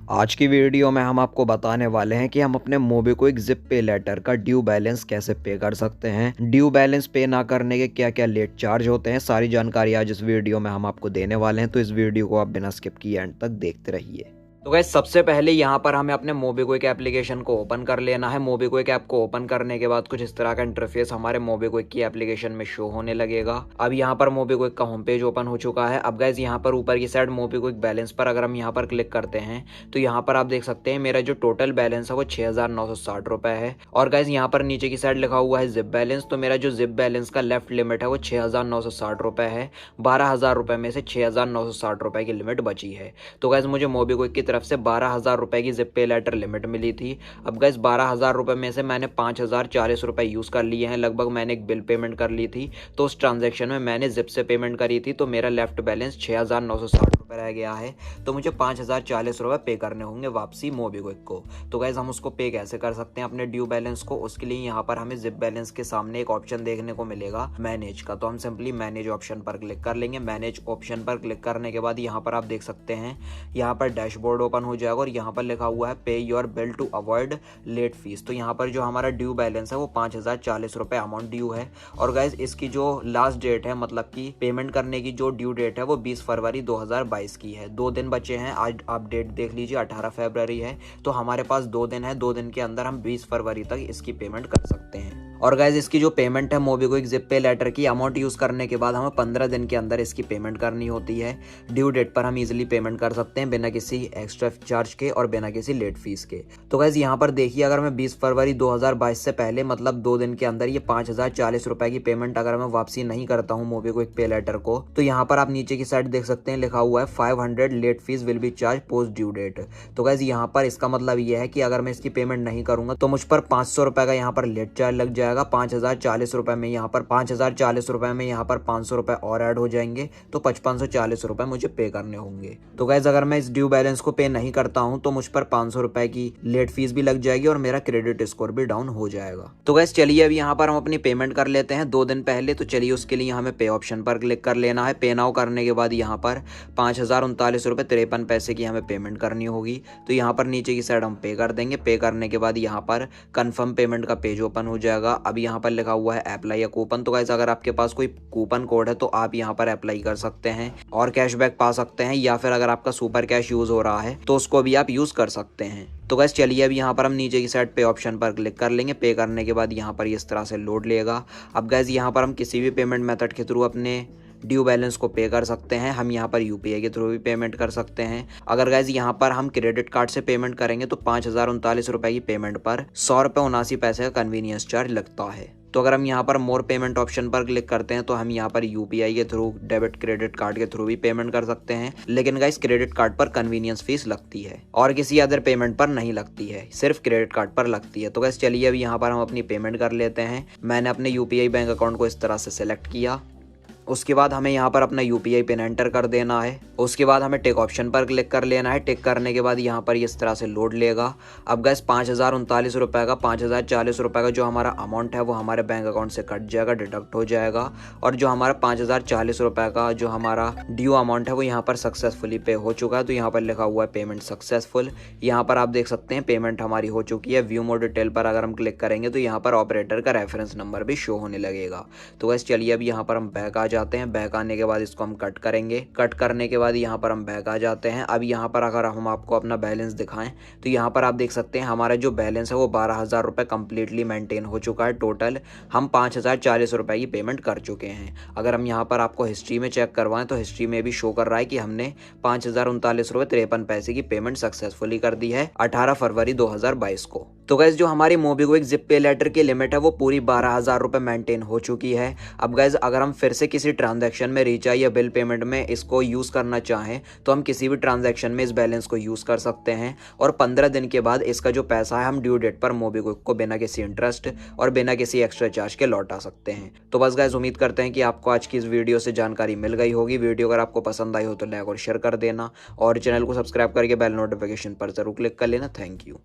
आज की वीडियो में हम आपको बताने वाले हैं कि हम अपने मोबिक्विक जिप पे लेटर का ड्यू बैलेंस कैसे पे कर सकते हैं। ड्यू बैलेंस पे ना करने के क्या क्या लेट चार्ज होते हैं, सारी जानकारी आज इस वीडियो में हम आपको देने वाले हैं। तो इस वीडियो को आप बिना स्किप किए एंड तक देखते रहिए। तो गाइस सबसे पहले यहाँ पर हमें अपने मोबिक्विक एप्लीकेशन को ओपन कर लेना है। मोबिक्विक ऐप को ओपन करने के बाद कुछ इस तरह का इंटरफेस हमारे मोबिक्विक की एप्लीकेशन में शो होने लगेगा। अब यहाँ पर मोबिक्विक का होम पेज ओपन हो चुका है। अब गाइस यहाँ पर ऊपर की साइड मोबिक्विक बैलेंस पर अगर हम यहाँ पर क्लिक करते हैं तो यहाँ पर आप देख सकते हैं मेरा जो टोटल बैलेंस है वो 6,960 रुपए है। और गाइस यहाँ पर नीचे की साइड लिखा हुआ है जिप बैलेंस, तो मेरा जो जिप बैलेंस का लेफ्ट लिमिट है वो 6,960 रुपए है। 12,000 रुपए में से 6,960 रुपए की लिमिट बची है। तो गाइस मुझे मोबिक्विक की तरफ से 12,000 रुपए की जिप पे लेटर लिमिट मिली थी। अब गाइस 12,000 रुपए में से मैंने 5,040 रुपए यूज कर लिए हैं। लगभग मैंने एक बिल पेमेंट कर ली थी, तो उस ट्रांजेक्शन में मैंने जिप से पेमेंट करी थी, तो मेरा लेफ्ट बैलेंस 6,960 रुपए रह गया है। तो मुझे 5,040 रुपए पे करने होंगे वापसी मोबिक्विक को। तो गाइस हम उसको पे कैसे कर सकते हैं अपने ड्यू बैलेंस को? उसके लिए यहाँ पर हमें जिप बैलेंस के सामने एक ऑप्शन देखने को मिलेगा मैनेज का, तो हम सिंपली मैनेज ऑप्शन पर क्लिक कर लेंगे। मैनेज ऑप्शन पर क्लिक करने के बाद यहाँ पर आप देख सकते हैं यहाँ पर डैशबोर्ड ओपन हो जाएगा और यहाँ पर लिखा हुआ है pay your bill to avoid late fees. तो यहाँ पर जो हमारा ड्यू बैलेंस है वो 5,040 रुपए अमाउंट ड्यू है। और गाइस इसकी जो लास्ट डेट है, मतलब कि पेमेंट करने की जो ड्यू डेट है वो 20 फरवरी 2022 की है। 2 दिन बचे हैं। आज आप डेट देख लीजिए, 18 फरवरी है, तो हमारे पास 2 दिन है। 2 दिन के अंदर हम 20 फरवरी तक इसकी पेमेंट कर सकते हैं। और गाइज इसकी जो पेमेंट है मोबिक्विक जिप पे लेटर की अमाउंट यूज करने के बाद हमें 15 दिन के अंदर इसकी पेमेंट करनी होती है। ड्यू डेट पर हम इजीली पेमेंट कर सकते हैं बिना किसी एक्स्ट्रा चार्ज के और बिना किसी लेट फीस के। तो गाइज यहाँ पर देखिए, अगर मैं 20 फरवरी 2022 से पहले मतलब 2 दिन के अंदर ये 5,040 रुपए की पेमेंट अगर मैं वापसी नहीं करता हूँ मोबिक्विक पे लेटर को, तो यहाँ पर आप नीचे की साइड देख सकते हैं लिखा हुआ है 500 late fees will be charge post due date. तो गाइज यहाँ पर इसका मतलब ये है कि अगर मैं इसकी पेमेंट नहीं करूंगा तो मुझ पर 500 रुपए का यहाँ पर लेट चार्ज लग जाएगा। 5,040 रुपए में यहाँ पर 5,040 रुपए में यहाँ पर 500 रुपए और ऐड हो जाएंगे, तो 5,540 रुपए मुझे पे करने होंगे। तो गाइज अगर मैं इस ड्यू बैलेंस को पे नहीं करता हूँ तो मुझ पर 500 रुपए की लेट फीस भी लग जाएगी और मेरा क्रेडिट स्कोर भी डाउन हो जाएगा। तो गाइज चलिए अब यहाँ पर हम अपनी पेमेंट कर लेते हैं 2 दिन पहले। तो चलिए उसके लिए हमें पे ऑप्शन पर क्लिक कर लेना है। पे नाउ करने के बाद यहाँ पर 5,039 रुपए 53 पैसे की हमें पेमेंट करनी होगी। तो यहाँ पर नीचे की साइड हम पे कर देंगे। पे करने के बाद यहाँ पर कंफर्म पेमेंट का पेज ओपन हो जाएगा। अब यहाँ पर लिखा हुआ है अप्लाई या कूपन। तो गाइस अगर आपके पास कोई कूपन कोड है तो आप यहाँ पर अप्लाई कर सकते हैं और कैशबैक पा सकते हैं, या फिर अगर आपका सुपर कैश यूज हो रहा है तो उसको भी आप यूज कर सकते हैं। तो गाइस चलिए अब यहाँ पर हम नीचे की साइड पे ऑप्शन पर क्लिक कर लेंगे। पे करने के बाद यहाँ पर इस तरह से लोड लेगा। अब गाइस यहाँ पर हम किसी भी पेमेंट मेथड के थ्रू अपने ड्यू बैलेंस को पे कर सकते हैं। हम यहाँ पर यूपीआई के थ्रू भी पेमेंट कर सकते हैं। अगर गाइज यहाँ पर हम क्रेडिट कार्ड से पेमेंट करेंगे तो 5,039 रुपए की पेमेंट पर 100 रुपए 79 पैसे का कन्वीनियंस चार्ज लगता है। तो अगर हम यहाँ पर मोर पेमेंट ऑप्शन पर क्लिक करते हैं तो हम यहाँ पर यूपीआई के थ्रू, डेबिट क्रेडिट कार्ड के थ्रू भी पेमेंट कर सकते हैं, लेकिन गाइस क्रेडिट कार्ड पर कन्वीनियंस फीस लगती है और किसी अदर पेमेंट पर नहीं लगती है, सिर्फ क्रेडिट कार्ड पर लगती है। तो गाइस चलिए अब यहाँ पर हम अपनी पेमेंट कर लेते हैं। मैंने अपने यूपीआई बैंक अकाउंट को इस तरह से सिलेक्ट किया। उसके बाद हमें यहाँ पर अपना यूपीआई पिन एंटर कर देना है। उसके बाद हमें टिक ऑप्शन पर क्लिक कर लेना है। टिक करने के बाद यहाँ पर इस तरह से लोड लेगा। अब गैस 5,039 रुपए का 5,040 रुपए का जो हमारा अमाउंट है वो हमारे बैंक अकाउंट से कट जाएगा, डिडक्ट हो जाएगा। और जो हमारा 5,040 रुपए का जो हमारा ड्यू अमाउंट है वो यहाँ पर सक्सेसफुली पे हो चुका है। तो यहाँ पर लिखा हुआ है पेमेंट सक्सेसफुल। यहाँ पर आप देख सकते हैं पेमेंट हमारी हो चुकी है। व्यू मोर डिटेल पर अगर हम क्लिक करेंगे तो यहाँ पर ऑपरेटर का रेफरेंस नंबर भी शो होने लगेगा। तो गैस चलिए अब यहाँ पर हम बैक आ जाते हैं। बैक आने के बाद इसको हम कट करेंगे। कट करने के बाद यहाँ पर हम बैक आ जाते हैं। अब यहाँ पर अगर हम आपको अपना बैलेंस दिखाएं तो यहाँ पर आप देख सकते हैं हमारा जो बैलेंस है वो 12,000 रुपये कंप्लीटली मेंटेन हो चुका है। टोटल हम 5,040 रुपये की पेमेंट कर चुके हैं। अगर हम यहाँ पर आपको हिस्ट्री में चेक करवाएं तो हिस्ट्री में भी शो कर रहा है कि हमने 5,039 रुपये 53 पैसे की पेमेंट सक्सेसफुली कर दी है 18 फरवरी 2022 को। तो गैस जो हमारी मोबिक्विक जिप पे लेटर की लिमिट है वो पूरी 12,000 रुपये मेंटेन हो चुकी है। अब गैस अगर हम फिर से किसी ट्रांजैक्शन में रिचार्ज या बिल पेमेंट में इसको यूज़ करना चाहें तो हम किसी भी ट्रांजैक्शन में इस बैलेंस को यूज़ कर सकते हैं और 15 दिन के बाद इसका जो पैसा है हम ड्यू डेट पर मोबिक्विक को बिना किसी इंटरेस्ट और बिना किसी एक्स्ट्रा चार्ज के लौटा सकते हैं। तो बस गैस उम्मीद करते हैं कि आपको आज की इस वीडियो से जानकारी मिल गई होगी। वीडियो अगर आपको पसंद आई हो तो लाइक और शेयर कर देना और चैनल को सब्सक्राइब करके बेल नोटिफिकेशन पर जरूर क्लिक कर लेना। Thank you.